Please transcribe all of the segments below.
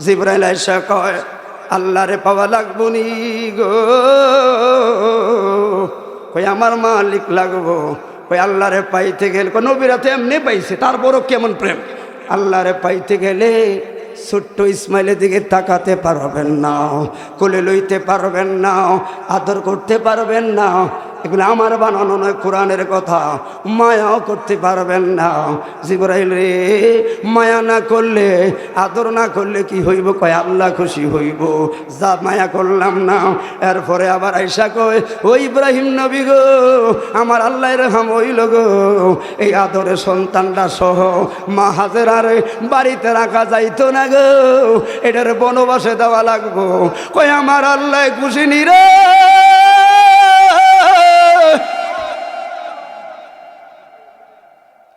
জিবরাইল আইসা কয় আল্লাহরে পাওয়া লাগবো নি গো, কই আমার মালিক লাগবো, কই আল্লাহরে পাইতে গেলে নবীরা তো এমনি পাইছে, তারপরও কেমন প্রেম। আল্লাহরে পাইতে গেলে ছোট্ট ইসমাইলের দিকে তাকাতে পারবেন না, কোলে লইতে পারবেন না, আদর করতে পারবেন না, এগুলো আমার বানানো নয়, কোরআনের কথা। মায়াও করতে পারবেন না। জিবরাইল রে, মায়া না করলে, আদর না করলে কি হইব? কয় আল্লাহ খুশি হইব, যা মায়া করলাম না। এরপরে আবার আইসা কয় ও ইব্রাহিম নবী গো, আমার আল্লাহর রহম হইল গো, এই আদরের সন্তানটা সহ মা হাজেরারে বাড়িতে রাখা যাইতো না গো, এটার বনবাসে দেওয়া লাগবো। কয় আমার আল্লাহ খুশি নি রে।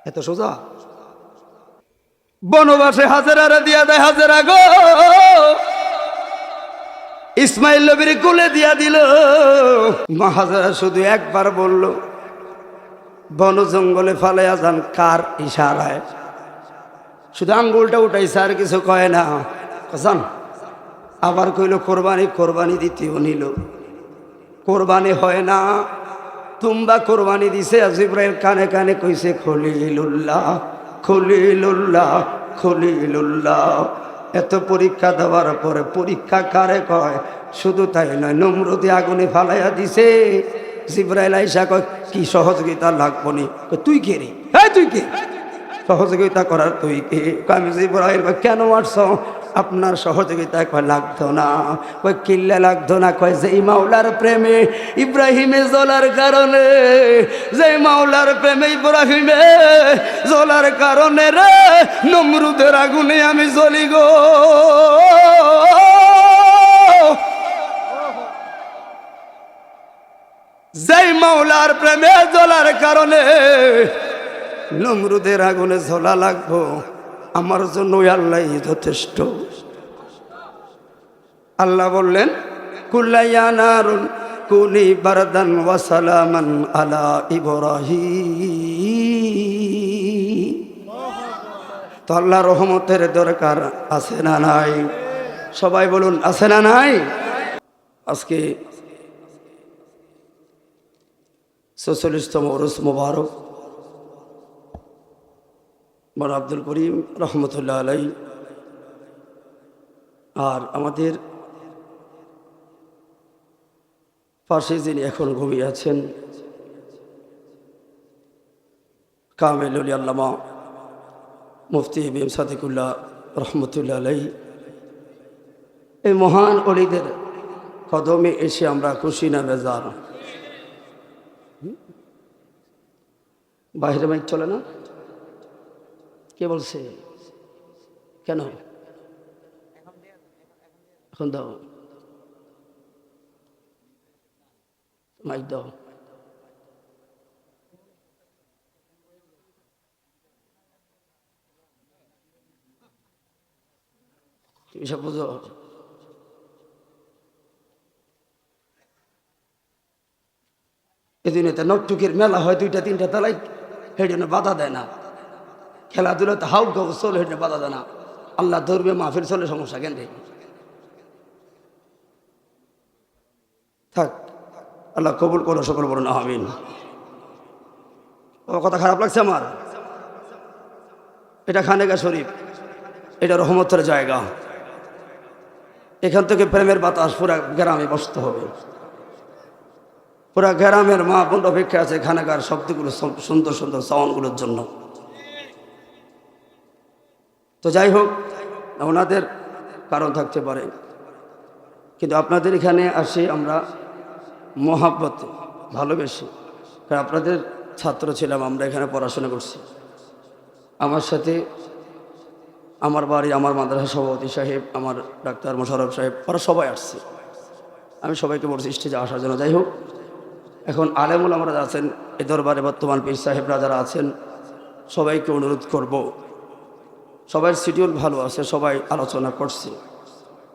এত সোজা? বনবাসে হাজেরারে দিয়া দেয়, হাজেরা গো ইসমাইল নবীর কোলে দিয়া দিল। মা হাজেরা শুধু একবার বলল, বন জঙ্গলে ফালাইয়া যান। কার ইশারায়? শুধু আঙ্গুলটা উঠাইছে, আর কিছু কয় না। যান। আবার কইল কোরবানি, কোরবানি দিতেও নিল। কোরবানি হয় না, তুমবা কোরবানি দিছে। জিবরাইল কানে কানে কইছে খলিলুল্লাহ, খলিলুল্লাহ, খলিলুল্লাহ। এত পরীক্ষা দেওয়ার পরে পরীক্ষা কারে কয়? শুধু তাই নয়, নমরুদে আগুনে ফালাইয়া দিছে। জিবরাইল আইসা কয় কি সহযোগিতা লাগবো নি? তুই কে রে? হ্যাঁ তুই কে? সহযোগিতা করার তুই কে? আমি জিবরাইল কেন মারছ? আপনার সহযোগিতা কয় লাগতো না। কয় কিল্লা লাগতো না? কয় যেই মাওলার প্রেমে ইব্রাহিমে জ্বলার কারণে, যেই মাওলার প্রেমে ইব্রাহিমে জ্বলার কারণে রে নমরুদের আগুনে আমি জ্বলি গো। যেই মাওলার প্রেমে জ্বলার কারণে নমরুদের আগুনে জ্বলা লাগবো, আমার জন্য আল্লাহ যথেষ্ট। আল্লাহ বললেন কুল্লাইয়া নারুন কুনি বারদান ওয়া সালামান আলা ইব্রাহিম। তো আল্লাহ রহমতের দরকার আছে না নাই? সবাই বলুন আছে না নাই? আজকে ৪৬তম উরুস মুবারক। বড় আব্দুল করিম রহমতুল্লাহ আলাই আর আমাদের পাশে যিনি এখন ঘুমিয়ে আছেন কামেল উলি আল্লামা মুফতি বিএম সাদিকুল্লাহ রহমতুল্লাহ আলাই, এই মহান অলিদের কদমে এসে আমরা খুশি না বেজার? বাইরে মাইক চলে না? কে বলছে? কেন এখন দাও মাইক দাও। তুমি সব বুঝো। এদিনে তো নকটুকির মেলা হয়, 2টা 3টা তালাই, সেই জন্য বাধা দেয় না। খেলাধুলাতে হাউ গাউ চলে, হেঁটে বাধা দেয় না। আল্লাহ ধরবে, মাহফিল চলে, সমস্যা কেন? থাক, আল্লাহ কবুল করো, সকল বলুন আমিন। ও কথা খারাপ লাগছে আমার? এটা খানেকা শরীফ, এটা রহমতের জায়গা। এখান থেকে প্রেমের বাতাস পুরা গ্রামে বসতে হবে। পুরা গ্রামের মা বোন অপেক্ষা আছে খানেকার শব্দগুলো, সুন্দর সুন্দর সাউন্ডগুলোর জন্য। তো যাই হোক, ওনাদের কারণ থাকতে পারে, কিন্তু আপনাদের এখানে আসি আমরা মহাব্বত, ভালোবেসে। কারণ আপনাদের ছাত্র ছিলাম, আমরা এখানে পড়াশোনা করছি। আমার সাথে আমার বাড়ি, আমার মাদ্রাসা সভাপতি সাহেব, আমার ডাক্তার মোশাররফ সাহেব, ওরা সবাই আসছে। আমি সবাইকে বলছি স্টেজে আসার জন্য। যাই হোক, এখন আলেমুল আমরা আছেন এই দরবারে, বর্তমান পীর সাহেবরা যারা আছেন, সবাইকে অনুরোধ করব, সবাই শিডিউল ভালো আছে, সবাই আলোচনা করছে।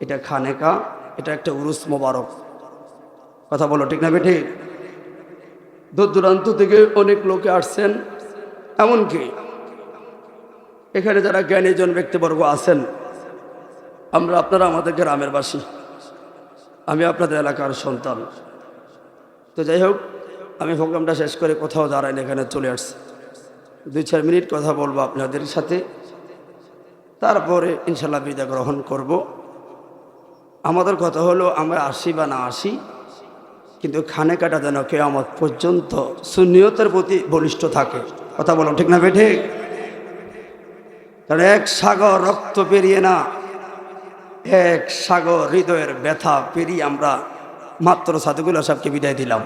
এটা খানেকা, এটা একটা উরুস মোবারক। কথা বলো ঠিক না বেঠি? দূর দূরান্ত থেকে অনেক লোকে আসছেন, এমনকি এখানে যারা জ্ঞানীজন ব্যক্তিবর্গ আছেন আপনারা আমাদের গ্রামের বাসী, আমি আপনাদের এলাকার সন্তান। তো যাই হোক, আমি প্রোগ্রামটা শেষ করে কোথাও দাঁড়াইনি, এখানে চলে আসছি। 2-4 মিনিট কথা বলবো আপনাদের সাথে, তারপরে ইনশাল্লাহ বিদায় গ্রহণ করব। আমাদের কথা হলো, আমরা আসি বা না আসি, কিন্তু খানে কাটা যেন কিয়ামত পর্যন্ত সুন্নিয়তের প্রতি বলিষ্ঠ থাকে। কথা বলো ঠিক না বেঠে? কারণ এক সাগর রক্ত পেরিয়ে না, এক সাগর হৃদয়ের ব্যথা পেরিয়ে আমরা মাত্র সাদুগুল্লাহ সাহেবকে বিদায় দিলাম।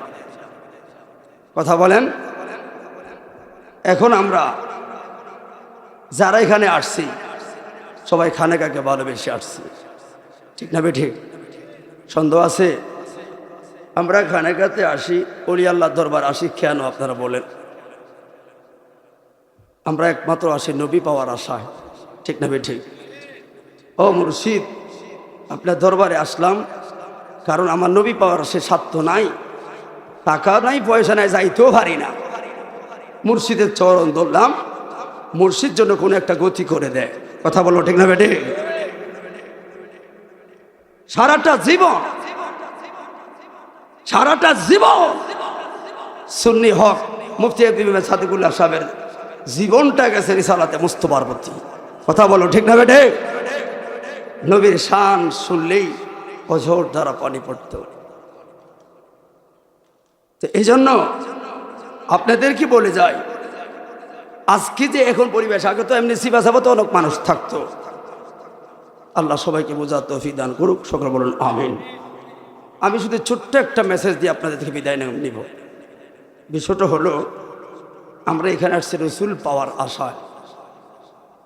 কথা বলেন। এখন আমরা যারা এখানে আসছি সবাই খানেকাকে ভালোবেসে আসছি, ঠিক না বেঠিক? সন্দেহ আছে? আমরা খানেকাতে আসি, অলি আল্লাহর দরবার আসি কেন আপনারা বলেন? আমরা একমাত্র আসি নবী পাওয়ার আশায়, ঠিক না বেঠিক? ও মুর্শিদ, আপনার দরবারে আসলাম কারণ আমার নবী পাওয়ার সে স্বার্থ নাই, টাকা নাই, পয়সা নাই, যাইতেও পারি না। মুর্শিদের চরণ ধরলাম, মুর্শিদ জন্য কোনো একটা গতি করে দেয়। কথা বলো ঠিক না বেটে? সারাটা জীবন সুন্নি হক মুফতি সাদিকুল্লাহ সাহেবের জীবনটা গেছে রিসালাতে মুস্তফার প্রতি। কথা বলো ঠিক না বেটে? নবীর শান শুনলেই অঝোর দ্বারা পানি পড়ত। তো এই জন্য আপনাদের কি বলে যায়, আজকে যে এখন পরিবেশ, আগে তো এমনি সিবাসাবত অনেক মানুষ থাকতো। আল্লাহ সবাইকে বোঝার তৌফিক দান করুক, সকলে বলুন আমিন। আমি শুধু ছোট্ট একটা মেসেজ দিয়ে আপনাদের থেকে বিদায় নিব। বিষয়টা হলো, আমরা এখানে আসছি রসুল পাওয়ার আশায়।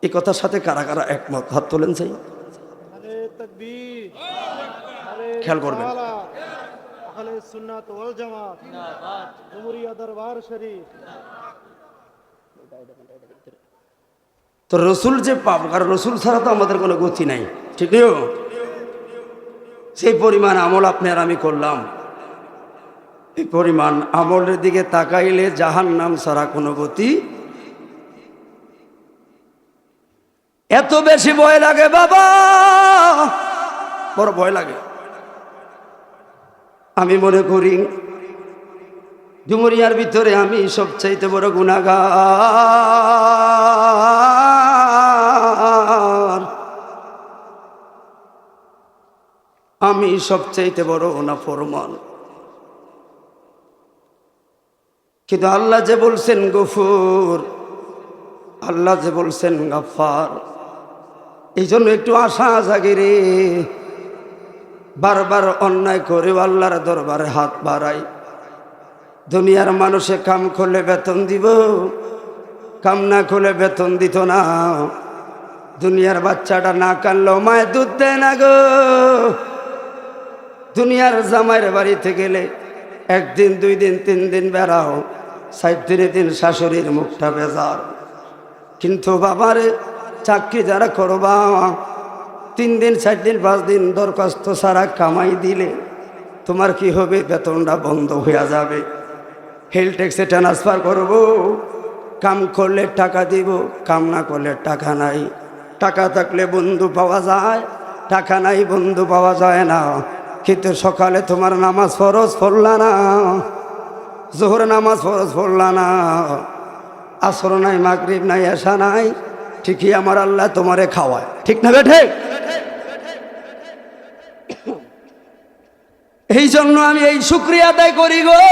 এই কথার সাথে কারা কারা একমত? হাত তোলেন। চাই খেয়াল করবেন। তো রসুল যে পাবো, কারণ রসুল ছাড়া তো আমাদের কোনো গতি নাই, ঠিক নেই? সেই পরিমাণ আমল আপনি আর আমি করলাম, এই পরিমাণ আমলের দিকে তাকাইলে জাহান্নাম ছাড়া কোনো গতি। এত বেশি ভয় লাগে বাবা, বড় ভয় লাগে। আমি মনে করি ডুমুরিয়ার ভিতরে আমি সবচাইতে বড় গুনাহগার, আমি সবচাইতে বড় নাফরমান। কিন্তু আল্লাহ যে বলছেন গফুর, আল্লাহ যে বলছেন গাফফার, এই জন্য একটু আশা জাগে রে। বারবার অন্যায় করে আল্লাহর দরবারে হাত বাড়াই। দুনিয়ার মানুষে কাম করলে বেতন দিব, কাম না করলে বেতন দিত না। দুনিয়ার বাচ্চাটা না কানলেও মায়ে দুধ দেয় না গো। দুনিয়ার জামাইয়ের বাড়িতে গেলে 1 দিন 2 দিন 3 দিন বেড়াও, 7 দিনের দিন শাশুড়ির মুখটা বেজার। কিন্তু বাবারে চাকরি যারা করবা, 3 দিন 4 দিন 5 দিন দরখাস্ত সারা কামাই দিলে তোমার কি হবে? বেতনটা বন্ধ হয়ে যাবে। হেলথ ট্যাক্সে ট্রান্সফার করব, কাম করলে টাকা দিব, কাম না করলে টাকা নাই। টাকা থাকলে বন্ধু পাওয়া যায়, টাকা নাই বন্ধু পাওয়া যায় না। কিন্তু সকালে তোমার নামাজ ফরজ পড়লা না, জোহর নামাজ ফরজ পড়লা না, আসর নাই, মাগরিব নাই, এশা নাই, ঠিকই আমার আল্লাহ তোমারে খাওয়ায়, ঠিক না বেঠে? এই জন্য আমি এই শুকরিয়া আদায় করি গো,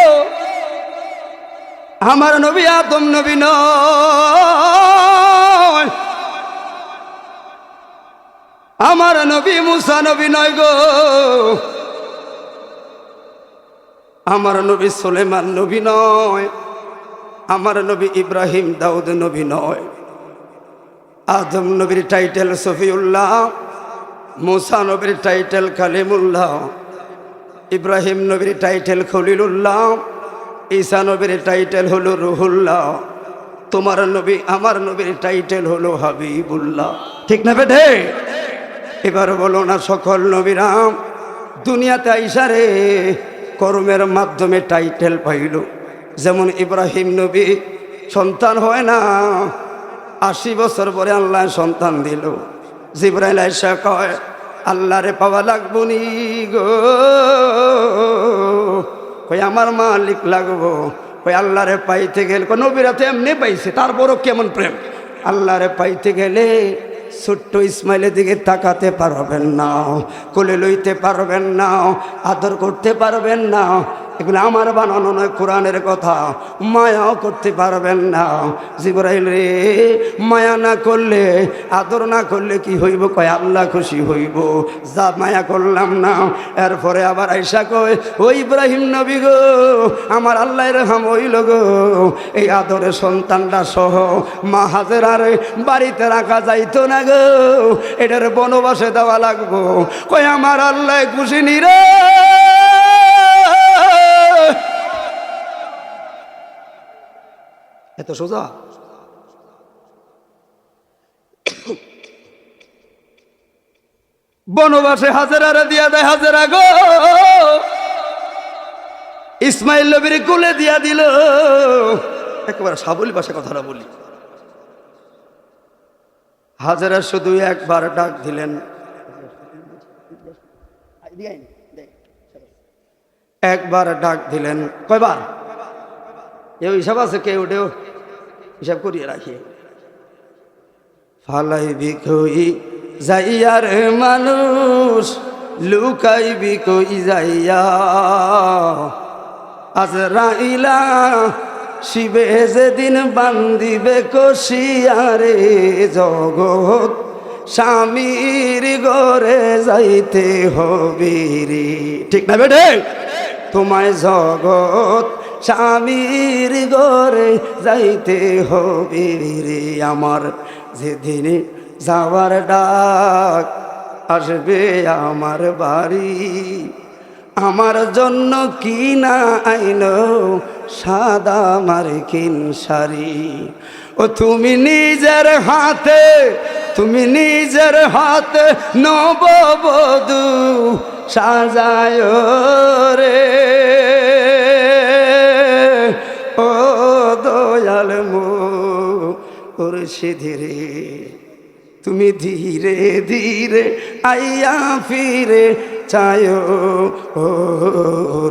আমার নবী আদম নবী নয়, আমার নবী মুসা নবী নয় গো, আমার নবী সুলেমান নবী নয়, আমার নবী ইব্রাহিম দাউদ নবী নয়। আদম নবীর টাইটেল সফিউল্লাহ, মুসা নবীর টাইটেল কালিমুল্লাহ, ইব্রাহিম নবীর টাইটেল খলিলুল্লাহ, ঈসা নবীর টাইটেল হলো রুহুল্লাহ। তোমার নবী আমার নবীর টাইটেল হলো হাবিবুল্লাহ, ঠিক না বেঠে? এবার বলো না, সকল নবীরাম দুনিয়াতে আইসারে কর্মের মাধ্যমে টাইটেল পাইল। যেমন ইব্রাহিম নবী সন্তান হয় না, 80 বছর পরে আল্লাহ সন্তান দিল। জিবরাইল আইসা কয় আল্লাহরে পাওয়া লাগবো নি গো, কই আমার মালিক লাগবো, কই আল্লাহরে পাইতে গেলে নবীরা তো এমনি পাইছে, তারপরও কেমন প্রেম। আল্লাহরে পাইতে গেলে ছোট্ট ইসমাইলের দিকে তাকাতে পারবেন না, কোলে লইতে পারবেন না, আদর করতে পারবেন না, এগুলো আমার বানানো নয়, কোরআনের কথা। মায়াও করতে পারবেন না। জিবরাইল রে, মায়া না করলে, আদর না করলে কি হইব? কয় আল্লাহ খুশি হইব, যা মায়া করলাম না। এরপরে আবার আইসা কয়, ও ইব্রাহিম নবী গো, আমার আল্লাহ রহম হইল গো, এই আদরের সন্তানটা সহ মা হাজেরারে বাড়িতে রাখা যাইতো না গো, এটার বনবাসে দেওয়া লাগবো। কয় আমার আল্লাহ খুশি নি রে। এত সোজা? বনবাসে হাজেরারে দিয়া দেয়, হাজেরা গো ইসমাইল নবীর কোলে দিয়া দিল। একেবারে সাবলী ভাষায় কথাটা বলি। হাজেরা শুধু একবার ডাক দিলেন, একবার ডাক দিলেন। কয়বার? এও হিসাব আছে, কেউ ওটাও হিসাব করিয়ে রাখি। ফালাইবি কই যাইয়ার মানুষ, লুকাইবি কই যাইয়া, আজরাইলা শিবে যেদিন বান্দিবে কষিয়ারে, জগৎ স্বামীর ঘরে যাইতে হবে রে। ঠিক না বেটে? তোমায় জগৎ স্বামীর ঘরে যাইতে হবে রে। আমার যেদিন যাওয়ার ডাক আসবে আমার বাড়ি, আমার জন্য কি না আইনো সাদা মার্কিন শাড়ি। ও তুমি নিজের হাতে, তুমি নিজের হাতে নববধূ সাজায় রে। ও দয়াল মুর্শিদ রে, তুমি ধীরে ধীরে আইয়া ফিরে চায়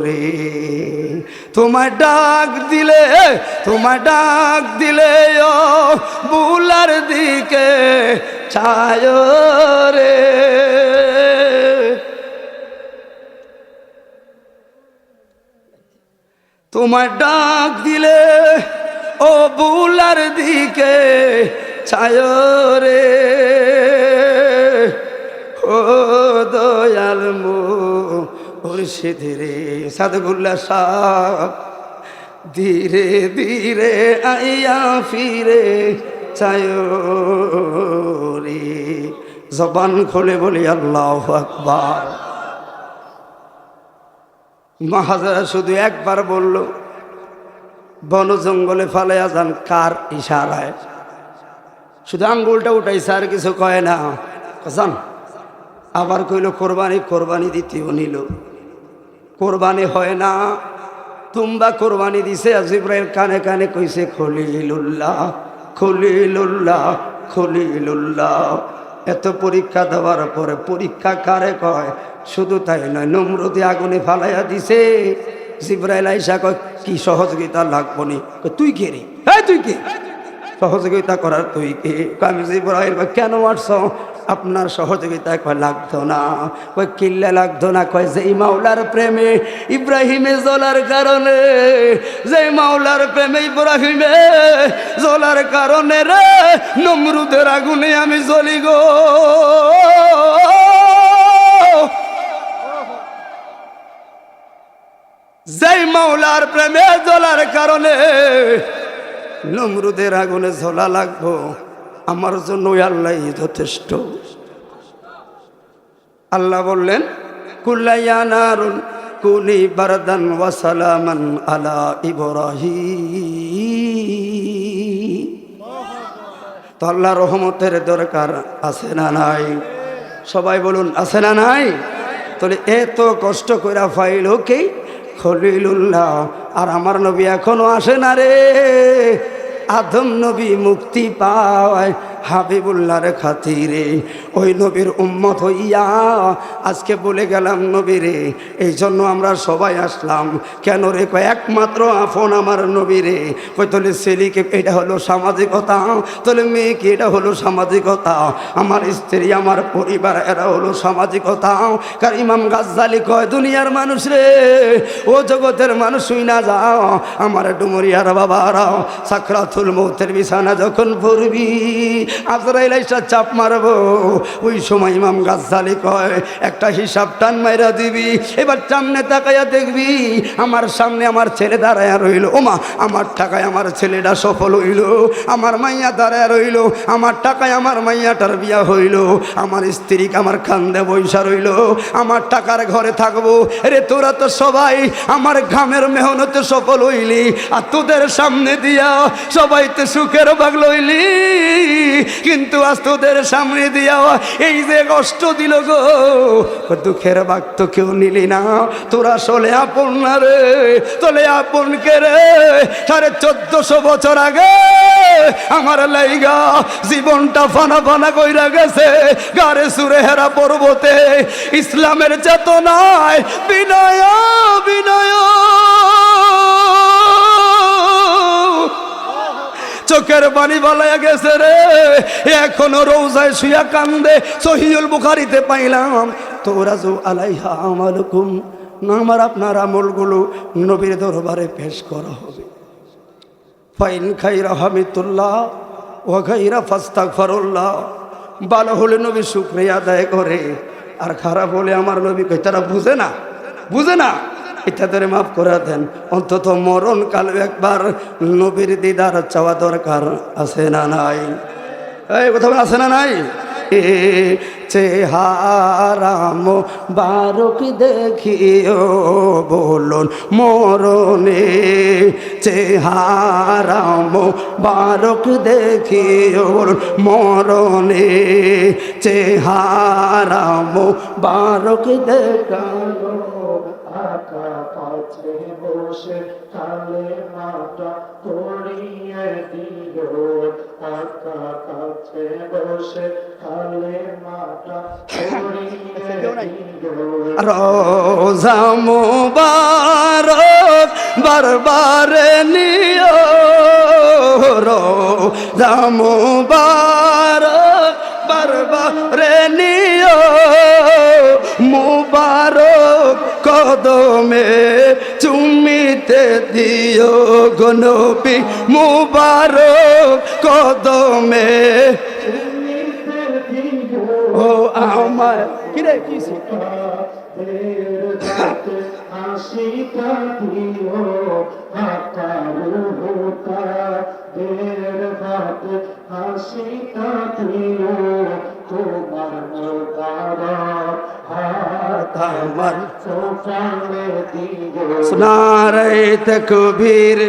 রে। তোমায় ডাক দিলে, তোমায় ডাক দিলে ও বুলার দিকে চায় রে। তোমায় ডাক দিলে ও বুলার দিকে চায় রে। ও দয়াল মুর্শিদ রে, সাদগুল্লাহ সাহ ধীরে ধীরে আইয়া ফিরে চায় রে। জবান খুলে বলি আল্লাহু আকবার। মা হাজেরা শুধু একবার বলল, বন জঙ্গলে ফালাইয়া যান। কার ইশারায়? শুধু আঙ্গুলটা উঠাইছে, আর কিছু কয় না। যান। আবার কইল কোরবানি, কোরবানি দিতেও নিল। কোরবানি হয় না, তুমবা কোরবানি দিছে। জিবরাইল কানে কানে কইছে, খলিলুল্লাহ খলিলুল্লাহ খলিলুল্লাহ। এত পরীক্ষা দেওয়ার পরে পরীক্ষা কারে কয়? শুধু তাই নয়, নমরুদে আগুনে ফালাইয়া দিছে। জিবরাইল আইসা কয়, কি সহযোগিতা লাগবো নি? তুই কে রে? হ্যাঁ তুই কে? সহযোগিতা করার তুই কে? আমি জিবরাইল, কেন মারছ? আপনার সহযোগিতায় কয় লাগতো না। কয় কিল্লা লাগতো না? কয় যেই মাওলার প্রেমে ইব্রাহিমে জ্বলার কারণে, যেই মাওলার প্রেমে ইব্রাহিমে জ্বলার কারণে রে নমরুদের আগুনে আমি জ্বলি গো। যেই মাওলার প্রেমে জ্বলার কারণে নমরুদের আগুনে জ্বলা লাগবো, আমার জন্য আল্লাহ যথেষ্ট। আল্লাহ বললেন, কুল্লাইয়া নারুন কুনি বারদান ওয়া সালামান আলা ইব্রাহিম। তো আল্লাহ রহমতের দরকার আছে না নাই? সবাই বলুন, আছে না নাই? তাহলে এত কষ্ট কইরা ফাইল কে? খলিলুল্লাহ। আর আমার নবী এখনো আসে না রে। আদম নবী মুক্তি পায় হাবিবুল্লাহর খাতিরে ওই নবীর উম্মত হইয়া আজকে বলে গেলাম নবীরে, এই জন্য আমরা সবাই আসলাম। কেন রে? কয় একমাত্র আপন আমার নবীরে। কই তোলে ছেলেকে এটা হলো সামাজিকতা, তোলে মেয়েকে এটা হলো সামাজিকতা, আমার স্ত্রী আমার পরিবার এরা হলো সামাজিকতা। কার ইমাম গাজ্জালি কয় দুনিয়ার মানুষ রে, ও জগতের মানুষ শুই না যাও, আমার ডুমরিয়ার বাবারা সাকরাতুল মৌতের বিছানা যখন পড়বি, আজরাইল আইসা চাপ মারবো, ওই সময় ইমাম গাজ্জালি কয় একটা হিসাব টান মাইরা দিবি। এবার সামনে তাকাইয়া দেখবি আমার সামনে আমার ছেলে দাঁড়ায়া রইল, ওমা আমার টাকায় আমার ছেলেটা সফল হইল, আমার মাইয়া দাঁড়ায়া রইল, আমার টাকায় আমার মাইয়াটার বিয়া হইল, আমার স্ত্রী আমার কান্দে বৈশা রইল, আমার টাকার ঘরে থাকবো। রে তোরা তো সবাই আমার ঘামের মেহনতে সফল হইলি, আর তোদের সামনে দিয়া সবাই তো সুখের ভাগ লইলি, কিন্তু আজ তোদের সামনে দিয়া এই যে কষ্ট দিল গো, দুঃখের ভাগ তো কেউ নিলি না। তোরা আসলে আপন না রে, তোলে আপন কে রে? 1450 বছর আগে আমার লাইগা জীবনটা ফানা ফানা কইরা গেছে, গারে সুরে হেরা পর্বতে ইসলামের চেতনায় বিনয় বিনয় চোখের পানি বালাইয়া গেছে রে, এখনো রোজায় শুয়া কান্দে। সহিহুল বুখারীতে পাইলাম তোরাজু আলাইহা আমালুকুম, আমার আপনার আমলগুলো নবীর দরবারে পেশ করা হবে। ফাইন খাইরা হামিদুল্লাহ ওয়া খাইরা ফাস্তাগফিরুল্লাহ, ভালো হলে নবী শুকরিয়া আদায় করে, আর খারাপ হলে আমার নবী কই তারা বুঝে না, বুঝে না, ইত্যাদের মাফ করে দেন। অন্তত মরণ কাল একবার নবীর দিদার চাওয়া দরকার আছে না নাই? এই কথা আছে না নাই? চেহারা মোবারক দেখিও বলুন মরণে, চেহারা মোবারক দেখিও বলুন মরণে, চেহারা মোবারক দেখানো আকা কাছে বসে কালে মাটা পড়িয়ে দিও, আকা কাছে বসে কালে মাটা পড়িয়ে দিও। রোজা মুবারক বারবারে নিও, রোজা মুবারক বারবারে নিও, মুবারক কদমে চুমিতে দিও গো নবী, মুবারক কদমে চুমিতে দিও। ও আমার কিরে কিছি আশিকা দিও, আকারুকা দের ভাত আশিকা দিও, তোমার মুবারক হাত আমার সোফানে দিও। নারে তাকবীর,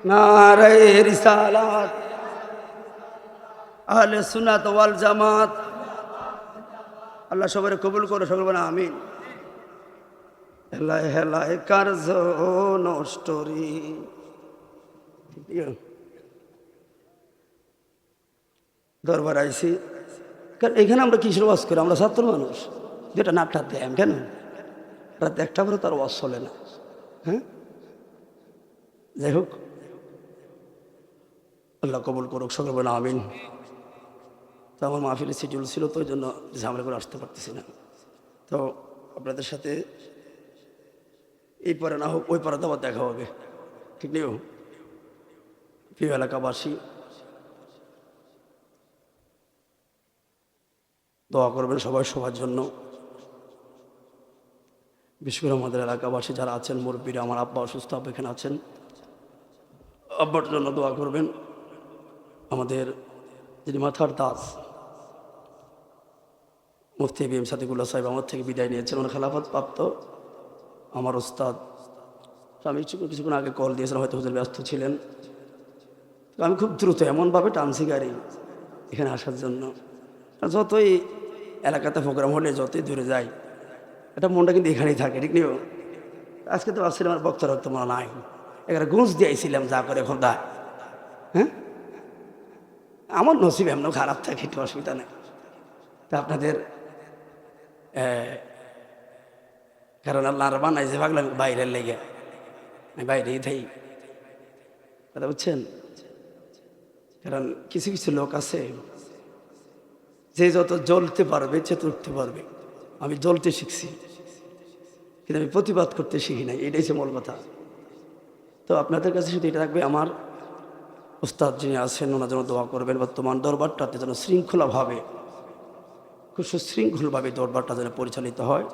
নারে রিসালাত, আহলে সুন্নাত ওয়াল জামাত। আল্লাহ সবাই কবুল করে, সকল বলেন আমিন। হেলায় হেলায় কার্য নষ্টরি, দরবার আইসি। কারণ এখানে আমরা কিসের ওয়াজ করি? আমরা ছাত্র মানুষ, যেটা নাটটা দেয় কেন রাত একটা পরে তার ওয়াজ চলে না। হ্যাঁ, যাই হোক, আল্লাহ কবুল করুক, সকল বলেন আমিন। তো আমার মাহফিলের শিডিউল ছিল, তো ওই জন্য ঝামেলা করে আসতে পারতেছি না। তো আপনাদের সাথে এই পরে না হোক ওই পরে তো আবার দেখা হবে, ঠিক নেই? প্রিয় এলাকাবাসী, দোয়া করবেন সবাই সবার জন্য, বিশেষ করে আমাদের এলাকাবাসী যারা আছেন, মুরব্বীরা, আমার আব্বা অসুস্থ, আব্বা এখানে আছেন, আব্বার জন্য দোয়া করবেন। আমাদের যিনি মাথার তাজ মুফতি বিএম সাদিকুল্লাহ সাহেব আমার থেকে বিদায় নিয়েছেন, ওনার খেলাফত প্রাপ্ত আমার ওস্তাদ। আমি কিছুক্ষণ আগে কল দিয়েছিলাম, হয়তো হুজুর ব্যস্ত ছিলেন। আমি খুব দ্রুত এমনভাবে টানছি গাড়ি এখানে আসার জন্য, যতই এলাকাতে প্রোগ্রাম হলে যতই দূরে যাই, এটা মনটা কিন্তু এখানেই থাকে, ঠিক নেই? আজকে তো ভাবছিলাম আমার বক্তা রক্ত মনে নাই, এখানে গুঁজ দিয়েছিলাম যা করে খোদা। হ্যাঁ, আমার নসিব এমন খারাপ থাকে, একটু অসুবিধা নেই। তা আপনাদের কারণ আল্লাহ আর বানাইছে ভাগলাম বাইরের লেগে, আমি বাইরেই থাই, কথা বুঝছেন। কারণ কিছু কিছু লোক আছে যে যত জ্বলতে পারবে চেতে উঠতে পারবে। আমি জ্বলতে শিখছি, কিন্তু আমি প্রতিবাদ করতে শিখি নাই, এটাই হচ্ছে মূল কথা। তো আপনাদের কাছে শুধু এটা থাকবে, আমার উস্তাদ যিনি আছেন ওনার জন্য দোয়া করবেন। বর্তমান দরবারটাতে যেন শৃঙ্খলাভাবে, খুব সুশৃঙ্খলভাবে দরবারটা যেন পরিচালিত হয়।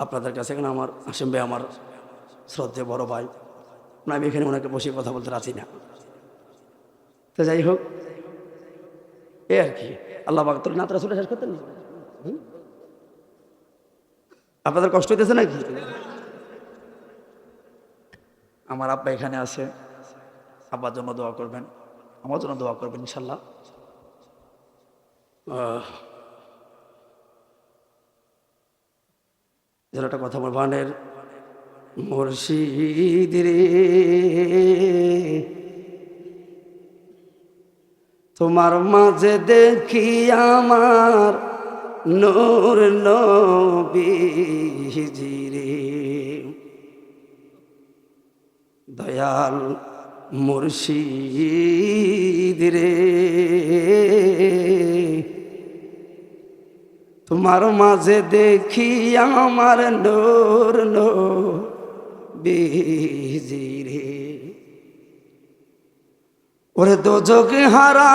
আপনাদের কাছে এখানে আমার হাসিম ভাই আমার শ্রদ্ধেয় বড় ভাই, আমি এখানে ওনাকে বসে কথা বলতে রাজি না। তো যাই হোক, এ আর কি, আল্লাহ পাক তোর নাতরা চলে শেষ করতেন। আপনাদের কষ্ট হইতেছে নাকি? আমার আব্বা এখানে আছে, আব্বার জন্য দোয়া করবেন, আমার জন্য দোয়া করবেন ইনশাল্লাহ। যেন একটা কথা বলবানের, মুর্শিদ রে তোমার মাঝে দেখি আমার নূর নবীজি রে, দয়াল মুর্শিদ রে তোমার মাঝে দেখি আমার নূর নবীজি রে। ওরে দোজকে হারা,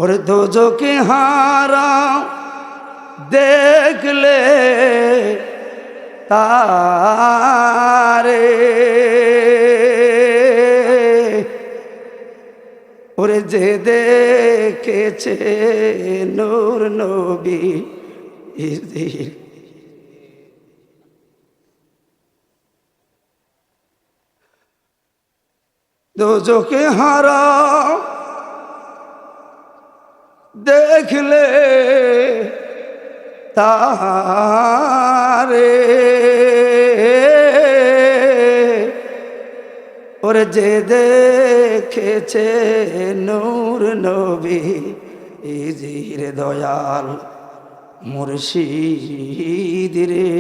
ওরে দোজকে হারা দেখলে তারে, ওরে যে দেখেছে নূর নবী দোজকে হারা দেখলে তারে, ওরে যে দেখেছে নূর নবী ইজির দয়াল মুর্শিদ রে,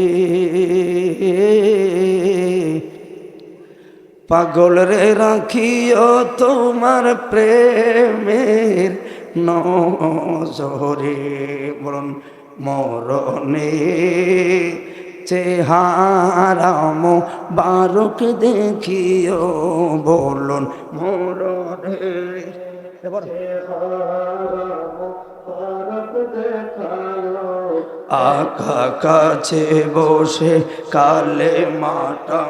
পাগল রে রাখিও তোমার প্রেমের নজরে, বলুন মরণে চেহারা মোবারক দেখিও, বলুন মরণে আকা কাছে বসে কালে মাটা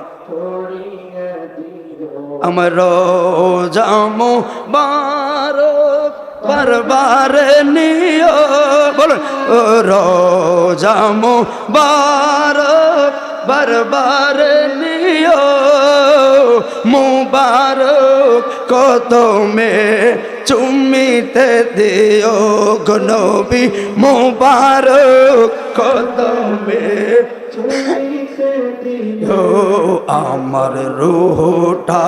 আমার রোজা মোবারক বারবার নিও, বলুন রোজা মোবারক বারবার নিও, মুবারক কদমে চুমিতে দিও গো নবী, মুবারক কদমে চুমিতে দিও, আমার রূহটা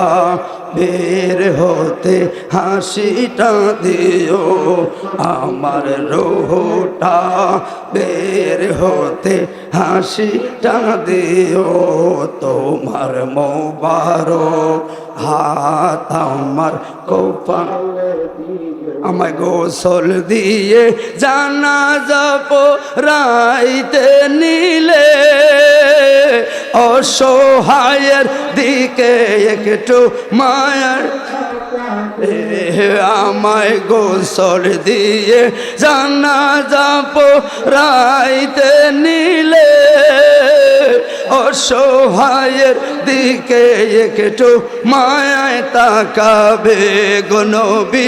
বের হতে হাসিটা দিও, আমার রূহটা বের হতে হাসিটা দিও, তোমার মোবারক হাত আমার কপালে আমায় গোসল দিয়ে জানাজা পড়াইতে নিলে, অসহায়ের দিকে একটু মায়ার আমায় গোসল দিয়ে জানাজা পড়াইতে নিলে, অসহায়ের দিকে একটু মায়ায় তাকাবে গো নবী,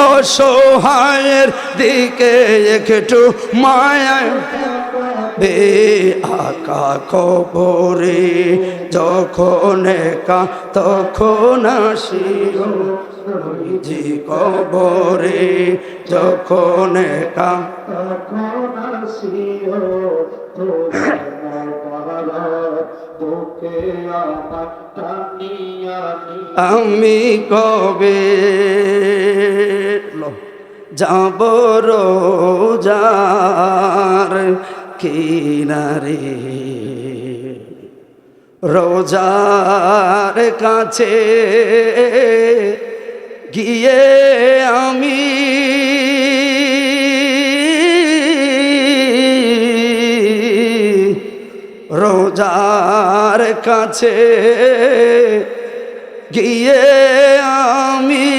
অসহায়ের দিকে একটু মায়ায় বে আকা কবরে যখন একা তখন আসিও, জি কবরে যখন কাম তখন আসিও তোমার মহারাজ বুকে আমার টানিয়া নিয়ে আমি কবে যাব রোজার কিনারে রোজার কাছে গিয়ে আমি রোজার কাছে গিয়ে আমি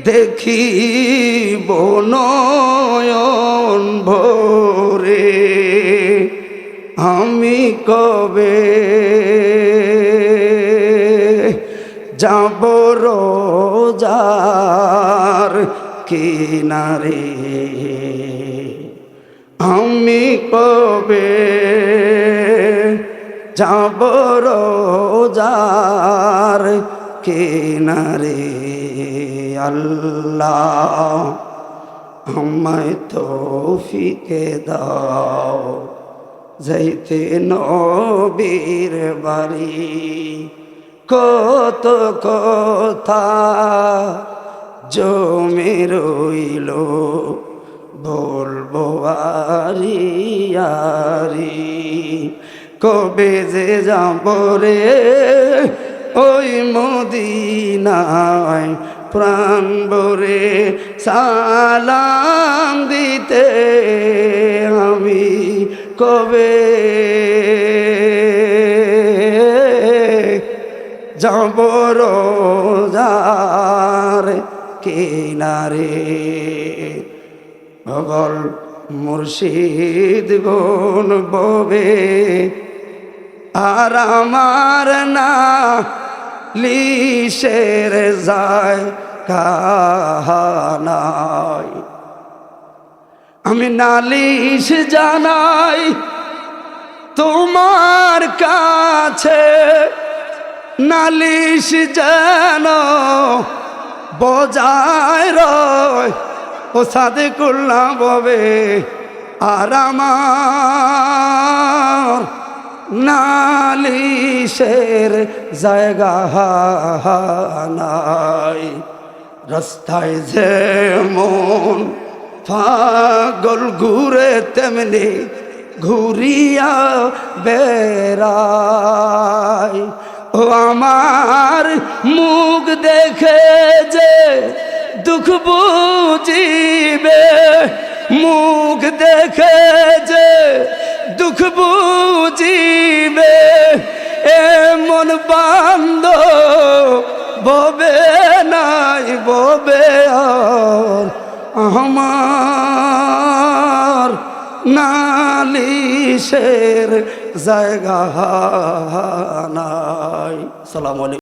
দেখিব নয়ন ভরে আমি কবে যাব রোজার কিনারে আমি কবে যাব রোজার কিনারে আল্লাহ আমায় তৌফিক দাও যাইতে নবীর বাড়ি কত কথা জমে রইল বলবো আরি আরি কবে যে যাব রে ওই মদিনায় প্রাণ ভরে সালাম দিতে আমি কবে যাব রোজার কিনারে ভগল মুর্শিদ গুণ ববে আর আমার না লিশের যায় কাহানাই আমি নালিশ জানাই তোমার কাছে নালিশ যেন বজায় রয় ও সাদে করলাম ববে আর আমার নালিশের জায়গা নাই রাস্তায় যেমন পাগল ঘুরে তেমনি ঘুরিয়া বেড়ায় ও আমার মুখ দেখে যে দুঃখ বুঝিবে মুখ দেখে যে দুঃখ বুঝিবে এমন বান্ধব ববে নাই ববে আর আমার নালিশের জায়গা নাই। আসসালামু আলাইকুম।